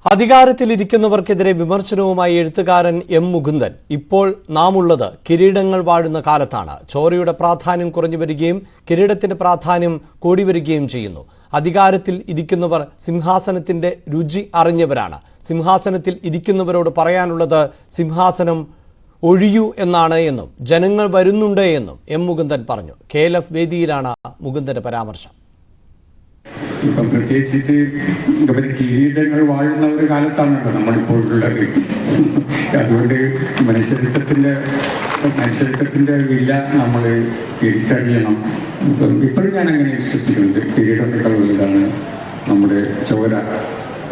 അധികാരത്തിലിരിക്കുന്നവർക്കെതിരെ വിമർശനവുമായി എഴുത്തുകാരൻ എം മുകുന്ദൻ ഇപ്പോൾ നാം ഉള്ളത് കിരീടങ്ങൾ വാഴുന്ന കാലത്താണ്. ചോരയുടെ പ്രാധാന്യം കുറഞ്ഞു വരികയും കിരീടത്തിന്റെ പ്രാധാന്യം കൂടി വരികയും ചെയ്യുന്നു. അധികാരത്തിൽ ഇരിക്കുന്നവർ സിംഹാസനത്തിന്റെ രുചി അറിഞ്ഞവരാണ്. സിംഹാസനത്തിൽ ഇരിക്കുന്നവരോട് പറയാനുള്ളത് സിംഹാസനം ഒഴിയൂ എന്നാണ് എന്നും ജനങ്ങൾ വരുന്നുണ്ട് എന്നും എം മുകുന്ദൻ പറഞ്ഞു. KLF വേദിയിലാണ് മുകുന്ദന്റെ പരാമർശം. ഇപ്പം പ്രത്യേകിച്ചിട്ട് ഇവർ കിരീടങ്ങൾ വാഴുന്ന ഒരു കാലത്താണല്ലോ നമ്മളിപ്പോൾ ഉള്ളത്. അതുകൊണ്ട് മനുഷ്യത്വത്തിന്റെ വില നമ്മൾ തിരിച്ചറിയണം. ഇപ്പോഴും ഞാൻ അങ്ങനെ വിശ്വസിക്കുന്നുണ്ട്. കിരീടത്തേക്കാൾ വലുതാണ് നമ്മുടെ ചോര,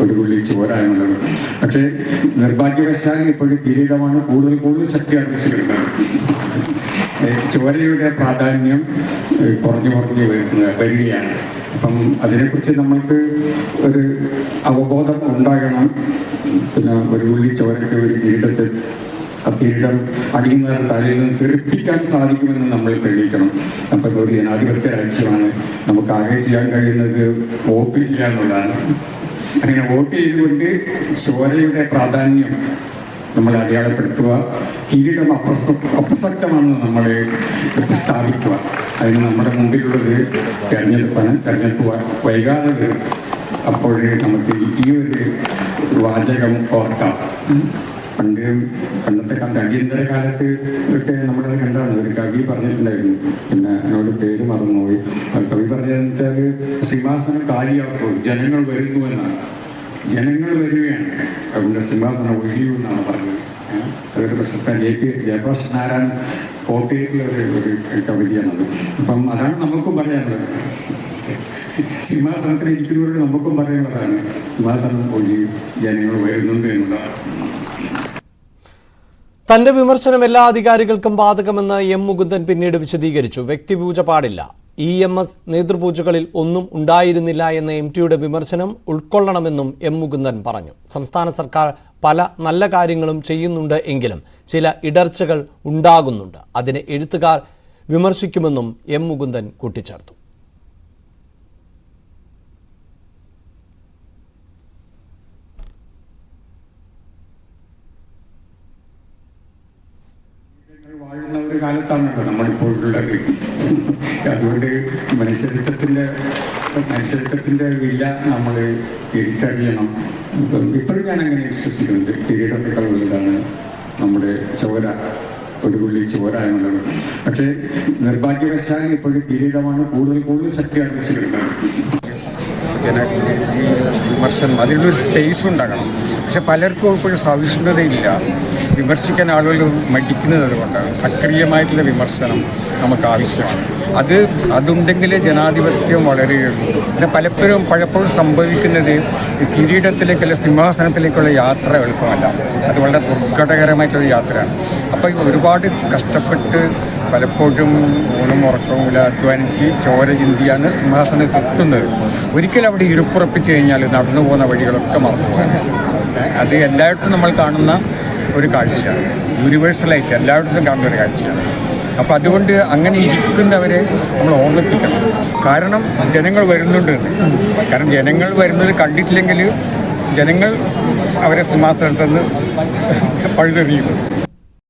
ഒരു പുള്ളി ചോര എന്നുള്ളത്. പക്ഷേ നിർഭാഗ്യവശാൽ ഇപ്പോഴും കിരീടമാണ് കൂടുതൽ ശക്തി ആർജിച്ചിരുന്നത്. ചോരയുടെ പ്രാധാന്യം കുറഞ്ഞു വരികയാണ്. അപ്പം അതിനെക്കുറിച്ച് നമ്മൾക്ക് ഒരു അവബോധം ഉണ്ടാകണം. പിന്നെ ഒരു പുള്ളി ചോരയ്ക്ക് ഒരു ആ കിരീടം അടിയുന്ന തലയിൽ നിന്ന് തെറിപ്പിക്കാൻ സാധിക്കുമെന്ന് നമ്മൾ തെളിയിക്കണം. അപ്പം ഒരു ജനാധിപത്യ രാജ്യമാണ്. നമുക്ക് ആകെ ചെയ്യാൻ കഴിയുന്നത് വോട്ട് ചെയ്യുക എന്നുള്ളതാണ്. അങ്ങനെ വോട്ട് ചെയ്തുകൊണ്ട് ചോരയുടെ പ്രാധാന്യം നമ്മൾ അടയാളപ്പെടുത്തുക, കിരീടം അപ്രസക്തമാണെന്ന് നമ്മൾ സ്ഥാപിക്കുക. അതിന് നമ്മുടെ മുമ്പിലുള്ളത് തെരഞ്ഞെടുപ്പാണ്. തെരഞ്ഞെടുപ്പ് വൈകാതെ വരും. അപ്പോൾ നമുക്ക് ഈ ഒരു വാചകം ഓർക്കാം. പണ്ടത്തെ കാലത്ത് അടിയന്തര കാലത്ത് ഒക്കെ നമ്മളത് കണ്ടാണ്. ഒരു കവി പറഞ്ഞിട്ടുണ്ടായിരുന്നു, പിന്നെ എന്നോട് പേര് മറന്നുപോയി. കവി പറഞ്ഞതെന്ന് വെച്ചാൽ സിംഹാസനം കാലിയാക്കും, ജനങ്ങൾ വരുന്നു എന്നാണ്. ജനങ്ങൾ വരികയാണ്, അതുകൊണ്ട് സിംഹാസനം ഒഴിയൂ എന്നാണ് പറഞ്ഞത്. അതൊരു പ്രശസ്ത ജയപ്രകാശ് നാരായണൻ കോട്ടയത്തിലെ ഒരു കവിതയാണത്. അപ്പം അതാണ് നമുക്കും പറയാനുള്ളത്. സിംഹാസനത്തിൽ ഇരിക്കുന്നവരോട് നമുക്കും പറയാനുള്ളതാണ് സിംഹാസനം ഒഴിയൂ, ജനങ്ങൾ വരുന്നുണ്ട് എന്നുള്ളതാണ്. തന്റെ വിമർശനം എല്ലാ അധികാരികൾക്കും ബാധകമെന്ന് എം മുകുന്ദൻ പിന്നീട് വിശദീകരിച്ചു. വ്യക്തിപൂജ പാടില്ല. EMS നേതൃപൂജകളിൽ ഒന്നും ഉണ്ടായിരുന്നില്ല എന്ന MTയുടെ വിമർശനം ഉൾക്കൊള്ളണമെന്നും എം മുകുന്ദൻ പറഞ്ഞു. സംസ്ഥാന സർക്കാർ പല നല്ല കാര്യങ്ങളും ചെയ്യുന്നുണ്ട് എങ്കിലും ചില ഇടർച്ചകൾ ഉണ്ടാകുന്നുണ്ട്. അതിനെ എഴുത്തുകാർ വിമർശിക്കുമെന്നും എം മുകുന്ദൻ കൂട്ടിച്ചേർത്തു. വാഴുന്ന ഒരു കാലത്താണല്ലോ നമ്മളിപ്പോൾ ഉള്ളത്. അതുകൊണ്ട് മനുഷ്യത്വത്തിന്റെ വില നമ്മൾ തിരിച്ചറിയണം. ഇപ്പോഴും ഞാൻ അങ്ങനെ വിശ്വസിക്കുന്നുണ്ട്. കിരീടത്തേക്കാൾ വലുതാണ് നമ്മുടെ ചോര, ഒരു പുള്ളി ചോര എന്നുള്ളത്. പക്ഷേ നിർഭാഗ്യവശാൽ ഇപ്പോഴും കിരീടമാണ് കൂടുതൽ ശക്തി ആർജിച്ചിരുന്നത്. വിമർശനം അതിലൊരു സ്പേസ് ഉണ്ടാകണം. പക്ഷെ പലർക്കും ഇപ്പോഴും സഹിഷ്ണുതയില്ല. വിമർശിക്കാൻ ആളുകൾ മടിക്കുന്നത് കൊണ്ടാണ്. സക്രിയമായിട്ടുള്ള വിമർശനം നമുക്ക് ആവശ്യമാണ്. അതുണ്ടെങ്കിലേ ജനാധിപത്യം വളരുകയുള്ളൂ. പിന്നെ പലപ്പോഴും സംഭവിക്കുന്നത് കിരീടത്തിലേക്കുള്ള സിംഹാസനത്തിലേക്കുള്ള യാത്ര എളുപ്പമല്ല. അത് വളരെ ദുർഘടകരമായിട്ടുള്ള യാത്രയാണ്. അപ്പോൾ ഒരുപാട് കഷ്ടപ്പെട്ട് പലപ്പോഴും ഊണും ഉറക്കവുമില്ല അധ്വാനിച്ച് ചോര ചിന്തിയാണ് സിംഹാസനത്തിൽ എത്തുന്നത്. ഒരിക്കലും അവിടെ ഇരുപ്പുറപ്പിച്ച് കഴിഞ്ഞാൽ നടന്നു പോകുന്ന വഴികളൊക്കെ മറന്നു പോകാൻ. അത് എല്ലായിടത്തും നമ്മൾ കാണുന്ന ഒരു കാഴ്ചയാണ്. യൂണിവേഴ്സലായിട്ട് എല്ലായിടത്തും കാണുന്ന ഒരു കാഴ്ചയാണ്. അപ്പോൾ അതുകൊണ്ട് അങ്ങനെ ഇരിക്കുന്നവരെ നമ്മൾ ഓർമ്മിപ്പിക്കണം. കാരണം ജനങ്ങൾ വരുന്നുണ്ട്. കാരണം ജനങ്ങൾ വരുന്നത് കണ്ടിട്ടില്ലെങ്കിൽ ജനങ്ങൾ അവരെ സിംഹാസനത്തിൽ നിന്ന് പഴുതെറിയും.